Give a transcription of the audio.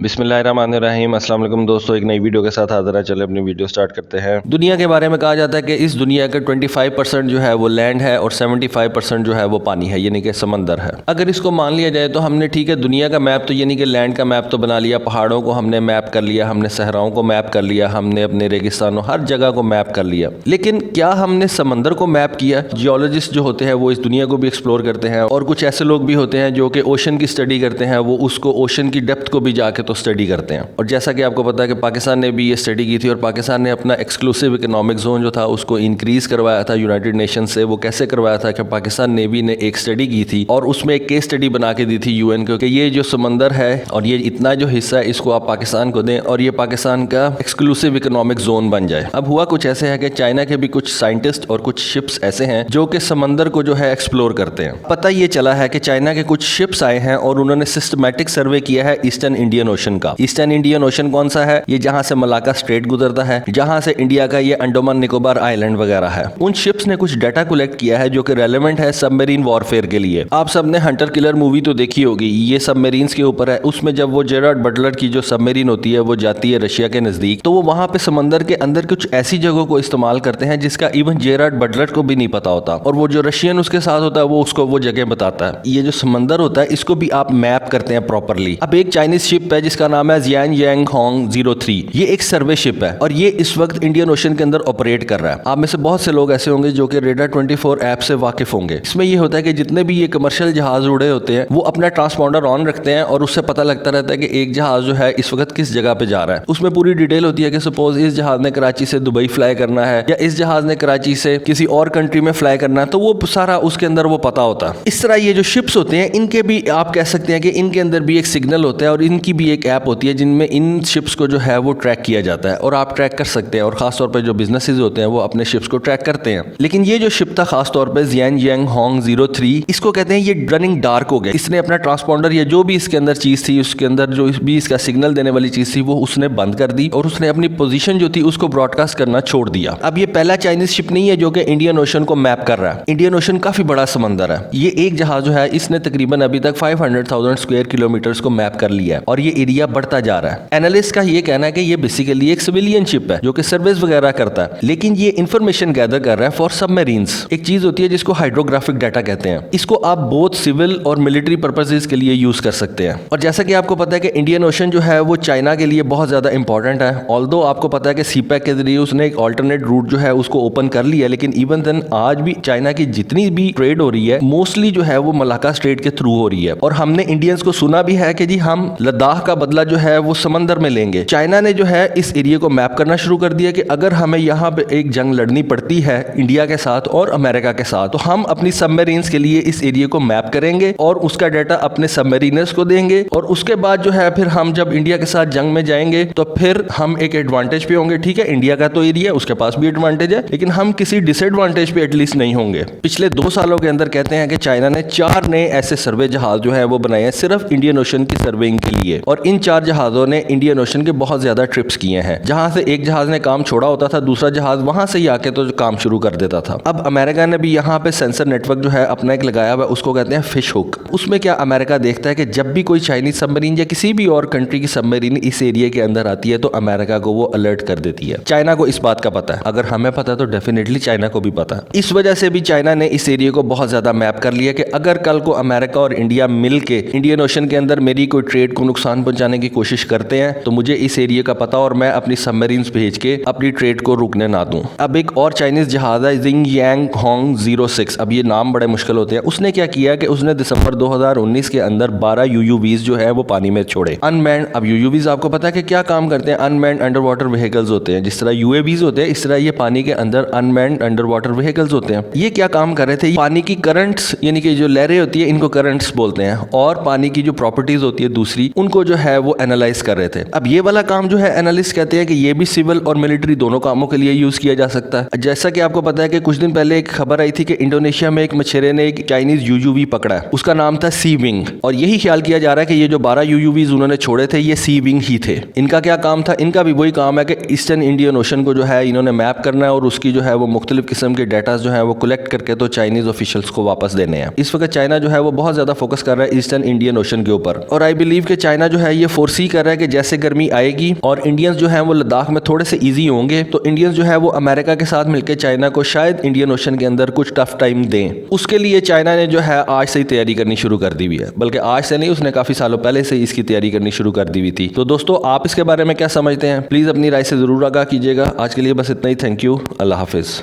बिस्मिल्लाहिर्रहमानिर्रहीम। अस्सलाम वालेकुम दोस्तों, एक नई वीडियो के साथ हाजिर है। चले अपनी वीडियो स्टार्ट करते हैं। दुनिया के बारे में कहा जाता है कि इस दुनिया का 25% जो है वो लैंड है और 75% जो है वो पानी है, यानी कि समंदर है। अगर इसको मान लिया जाए तो हमने ठीक है दुनिया का मैप तो यानी कि लैंड का मैप तो बना लिया, पहाड़ों को हमने मैप कर लिया, हमने सहराओं को मैप कर लिया, हमने अपने रेगिस्तानों हर जगह को मैप कर लिया, लेकिन क्या हमने समंदर को मैप किया? जियोलॉजिस्ट जो होते हैं वो इस दुनिया को भी एक्सप्लोर करते हैं और कुछ ऐसे लोग भी होते हैं जो कि ओशन की स्टडी करते हैं, वो उसको ओशन की डेप्थ को भी जाके तो स्टडी करते हैं। और जैसा कि आपको पता है कि पाकिस्तान ने भी ये स्टडी की थी और पाकिस्तान ने अपना एक्सक्लूसिव इकोनॉमिक जोन जो था उसको इंक्रीज करवाया था यूनाइटेड नेशन से। वो कैसे करवाया था कि पाकिस्तान नेवी ने एक स्टडी की थी और उसमें एक केस स्टडी बना के दी थी यूएन को कि ये जो समंदर है और ये इतना जो हिस्सा है इसको आप पाकिस्तान को दें और ये पाकिस्तान का एक्सक्लूसिव इकोनॉमिक जोन बन जाए। अब हुआ कुछ ऐसे है कि चाइना के भी कुछ साइंटिस्ट और कुछ शिप्स ऐसे हैं जो कि समंदर को जो है एक्सप्लोर करते हैं। पता ये चला है कि चाइना के कुछ शिप्स आए हैं और उन्होंने सिस्टमैटिक सर्वे किया है ईस्टर्न इंडियन ओशन का। ईस्टर्न इंडियन ओशन कौन सा है? ये जहां से मलाका स्ट्रेट गुजरता है, जहां से इंडिया का ये अंडमान निकोबार आइलैंड वगैरह है। उन शिप्स ने कुछ डाटा कलेक्ट किया है जो कि रेलेवेंट है सबमरीन वॉरफेयर के लिए। आप सबने हंटर किलर मूवी तो देखी होगी, ये सबमरीन्स के ऊपर है। उसमें जब वो जेरार्ड बटलर की जो सबमरीन होती है वो जाती है रशिया के नजदीक, तो वो वहां पे समंदर के अंदर कुछ ऐसी जगहों को इस्तेमाल करते हैं जिसका इवन जेरार्ड बटलर को भी नहीं पता होता, और वो जो रशियन उसके साथ होता है वो उसको वो जगह बताता है। ये जो समंदर होता है इसको भी आप मैप करते हैं प्रॉपरली। अब एक चाइनीज शिप है जिसका नाम है जियान यांग होंग 03। ये एक सर्वे शिप है और ये इस वक्त इंडियन ओशन के अंदर ऑपरेट कर रहा है। आप में से बहुत से लोग ऐसे होंगे जो कि रेडर 24 ऐप से वाकिफ होंगे। इसमें ये होता है कि जितने भी ये कमर्शियल जहाज उड़े होते हैं वो अपना ट्रांसपॉन्डर ऑन रखते हैं और उससे पता लगता रहता है कि एक जहाज जो है इस वक्त किस जगह पे जा रहा है। उसमें पूरी डिटेल होती है कि सपोज इस जहाज ने कराची से दुबई फ्लाई करना है या इस जहाज ने कराची से किसी और कंट्री में फ्लाई करना है, तो वो सारा उसके अंदर वो पता होता है। इस तरह ये जो शिप्स होते हैं इनके भी आप कह सकते हैं कि इनके अंदर भी एक सिग्नल होता है और इनकी भी एक ऐप होती है जिनमें इन शिप्स को जो है वो ट्रैक किया जाता है और आप ट्रैक कर सकते हैं। और खासतौर पर जो बिजनेसेस होते हैं वो अपने शिप्स को ट्रैक करते हैं। लेकिन ये जो शिप था खासतौर पर जियान यांग होंग 03, इसको कहते हैं ये रनिंग डार्क हो गया। इसने अपना ट्रांसपॉन्डर या जो भी इसके अंदर चीज थी, उसके अंदर जो भी इसका सिग्नल देने वाली चीज थी वो उसने बंद कर दी और उसने अपनी पोजीशन जो थी उसको ब्रॉडकास्ट करना छोड़ दिया। अब ये पहला चाइनीज शिप नहीं है जो कि इंडियन ओशन को मैप कर रहा है। इंडियन ओशन काफी बड़ा समंदर है। ये एक जहाज जो है इसने तकरीबन अभी तक 500,000 स्क्वायर किलोमीटर्स को मैप कर लिया है और ये एरिया बढ़ता जा रहा है। एनालिस्ट का ये कहना है कि ये बेसिकली एक सिविलियन शिप है जो कि सर्विस वगैरह करता है, लेकिन ये इंफॉर्मेशन गैदर कर रहा है फॉर सबमरीन्स। एक चीज होती है जिसको हाइड्रोग्राफिक डाटा कहते हैं। इसको आप बोथ सिविल और मिलिट्री पर्पसेस के लिए यूज कर सकते हैं। और जैसा कि आपको पता है कि इंडियन ओशन जो है वो चाइना के लिए बहुत ज्यादा इंपॉर्टेंट है। ऑल्दो आपको पता है कि सीपैक के जरिए उसने एक ऑल्टरनेट रूट जो है उसको ओपन कर लिया, लेकिन इवन देन आज भी चाइना की जितनी भी ट्रेड हो रही है मोस्टली जो है वो मलाका स्ट्रेट के थ्रू हो रही है। और हमने इंडियंस को सुना भी है कि जी हम लद्दाख का बदला जो है वो समंदर में लेंगे। चाइना ने जो है इस एरिया को मैप करना शुरू कर दिया कि अगर हमें यहाँ पे एक जंग लड़नी पड़ती है इंडिया के साथ और अमेरिका के साथ, तो हम अपनी सबमरीन्स के लिए इस एरिया को मैप करेंगे और उसका डाटा अपने सबमरीनर्स को देंगे और उसके बाद जो है फिर हम जब इंडिया के साथ जंग में जाएंगे तो फिर हम एक एडवांटेज पे होंगे। ठीक है, इंडिया का तो एरिया उसके पास भी एडवांटेज है, लेकिन हम किसी डिसएडवांटेज पे एटलीस्ट नहीं होंगे। पिछले 2 सालों के अंदर कहते हैं कि चाइना ने 4 नए ऐसे सर्वे जहाज जो है वो बनाए हैं सिर्फ इंडियन ओशन की सर्वेइंग के लिए, और इन 4 जहाजों ने इंडियन ओशन के बहुत ज्यादा ट्रिप्स किए हैं। जहां से एक जहाज ने काम छोड़ा होता था, दूसरा जहाज वहां से ही आके तो काम शुरू कर देता था। अब अमेरिका ने भी यहाँ पे सेंसर नेटवर्क जो है अपना एक लगाया हुआ, उसको कहते हैं फिश हुक। उसमें क्या अमेरिका देखता है कि जब भी कोई चाइनीज सबमरीन या किसी भी और कंट्री की सबमरीन इस एरिया के अंदर आती है तो अमेरिका को वो अलर्ट कर देती है। चाइना को इस बात का पता है, अगर हमें पता है तो डेफिनेटली चाइना को भी पता है। इस वजह से भी चाइना ने इस एरिया को बहुत ज्यादा मैप कर लिया कि अगर कल को अमेरिका और इंडिया मिल के इंडियन ओशन के अंदर मेरी कोई ट्रेड को नुकसान पहुंचाने की कोशिश करते हैं तो मुझे इस एरिया का पता और मैं अपनी सबमरीन्स भेज के अपनी ट्रेड को रुकने ना दूं। अब एक और चाइनीज जहाज है जिंग यांग होंग 06। अब ये नाम बड़े मुश्किल होते हैं। उसने क्या किया कि उसने दिसंबर 2019 के अंदर 12 यूयूवीज जो है वो पानी में छोड़े अनमैन्ड। अब यूयूवीज आपको पता है कि क्या काम करते हैं? अनमैन्ड अंडर वाटर व्हीकल्स होते हैं। जिस तरह यूएवीज होते हैं इस तरह ये पानी के अंदर अनमैन्ड अंडर वाटर व्हीकल्स होते हैं। ये क्या काम कर रहे थे? पानी की करंट्स यानी कि जो लहरें होती है इनको करंट्स बोलते हैं, और पानी की जो प्रॉपर्टीज होती है दूसरी उनको जो है वो एनालाइज कर रहे थे। अब ये वाला काम जो है एनालिस्ट कहते हैं कि ये भी सिविल और मिलिट्री दोनों कामों के लिए यूज किया जा सकता है। जैसा कि आपको पता है कि कुछ दिन पहले एक खबर आई थी कि इंडोनेशिया में एक मछेरे ने एक चाइनीज यूयूवी पकड़ा है, उसका नाम था सी विंग, और यही ख्याल किया जा रहा है कि ये जो 12 यूयूवीज उन्होंने छोड़े थे ये सी विंग ही थे। इनका क्या काम था? इनका भी वही काम है कि ईस्टर्न इंडियन ओशन को जो है इन्होंने मैप करना है और उसकी जो है वो मुख्तलिफ किस्म के डाटा जो है वो कलेक्ट करके तो चाइनीज ऑफिशियल्स को वापस देने हैं। इस वक्त चाइना जो है वो बहुत ज्यादा फोकस कर रहा है ईस्टर्न इंडियन ओशन के ऊपर, और आई बिलीव कि चाइना जो है ये फोरसी कर रहा है कि जैसे गर्मी आएगी और इंडियंस जो है वो लद्दाख में थोड़े से ईजी होंगे तो इंडियंस जो है वो अमेरिका के साथ मिलकर चाइना को शायद इंडियन ओशन के अंदर कुछ टफ टाइम दें। उसके लिए चाइना ने जो है आज से ही तैयारी करनी शुरू कर दी हुई है, बल्कि आज से नहीं, उसने काफी सालों पहले से इसकी तैयारी करनी शुरू कर दी हुई थी। तो दोस्तों आप इसके बारे में क्या समझते हैं, प्लीज अपनी राय से जरूर आगाह कीजिएगा। आज के लिए बस इतना ही। Thank you. Allah Hafiz.